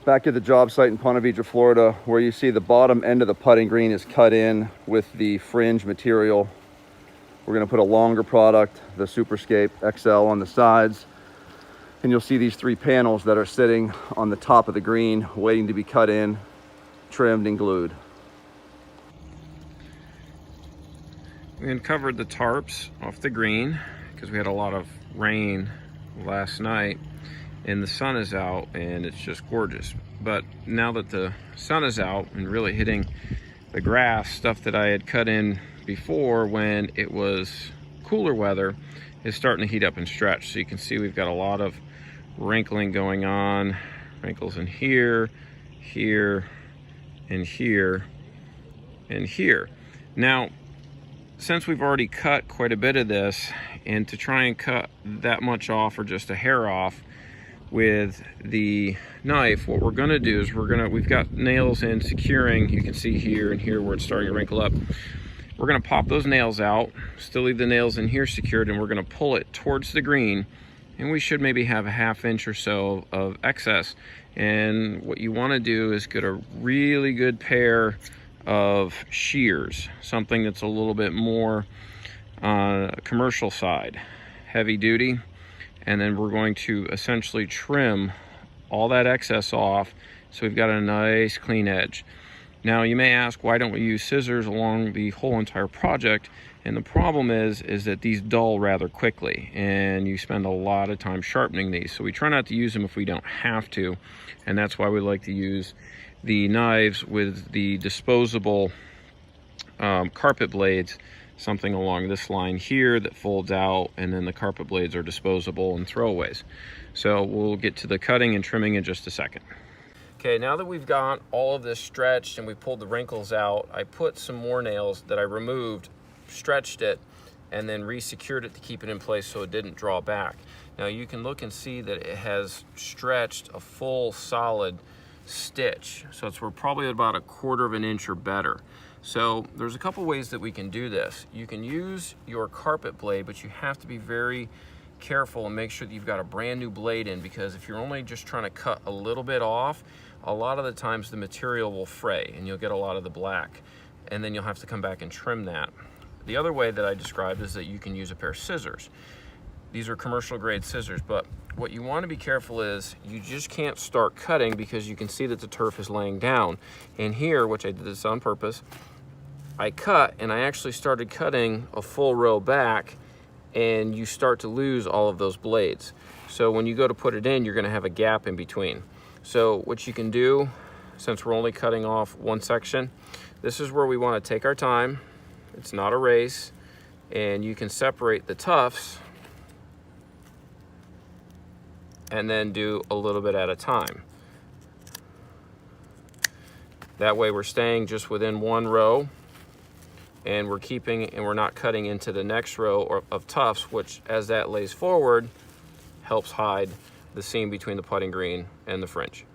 Back at the job site in Ponte Vedra, Florida, where you see the bottom end of the putting green is cut in with the fringe material. We're gonna put a longer product, the Superscape XL, on the sides. And you'll see these 3 panels that are sitting on the top of the green, waiting to be cut in, trimmed, and glued. We uncovered the tarps off the green because we had a lot of rain last night and the sun is out and it's just gorgeous. But now that the sun is out and really hitting the grass, stuff that I had cut in before when it was cooler weather is starting to heat up and stretch. So you can see we've got a lot of wrinkling going on, wrinkles in here, here, and here, and here. Now, since we've already cut quite a bit of this, and to try and cut that much off or just a hair off with the knife, what we're gonna do is we've got nails in securing, you can see here and here where it's starting to wrinkle up. We're gonna pop those nails out, still leave the nails in here secured, and we're gonna pull it towards the green, and we should maybe have a 1/2 inch or so of excess. And what you wanna do is get a really good pair of shears, something that's a little bit more commercial side, heavy duty, and then we're going to essentially trim all that excess off so we've got a nice clean edge. Now you may ask, why don't we use scissors along the whole entire project? And the problem is that these dull rather quickly and you spend a lot of time sharpening these, so we try not to use them if we don't have to, and that's why we like to use the knives with the disposable carpet blades, something along this line here that folds out, and then the carpet blades are disposable and throwaways. So we'll get to the cutting and trimming in just a second. Okay, now that we've got all of this stretched and we pulled the wrinkles out, I put some more nails that I removed, stretched it, and then re-secured it to keep it in place so it didn't draw back. Now you can look and see that it has stretched a full solid stitch, so we're probably about 1/4 inch or better. So there's a couple ways that we can do this. You can use your carpet blade, but you have to be very careful and make sure that you've got a brand new blade in, because if you're only just trying to cut a little bit off, a lot of the times the material will fray and you'll get a lot of the black, and then you'll have to come back and trim that. The other way that I described is that you can use a pair of scissors. These are commercial grade scissors, but what you want to be careful is you just can't start cutting because you can see that the turf is laying down. And here, which I did this on purpose, I cut and I actually started cutting a full row back, and you start to lose all of those blades. So when you go to put it in, you're going to have a gap in between. So what you can do, since we're only cutting off one section, this is where we want to take our time. It's not a race, and you can separate the tufts and then do a little bit at a time. That way we're staying just within one row, and we're not cutting into the next row of tufts, which as that lays forward helps hide the seam between the putting green and the fringe.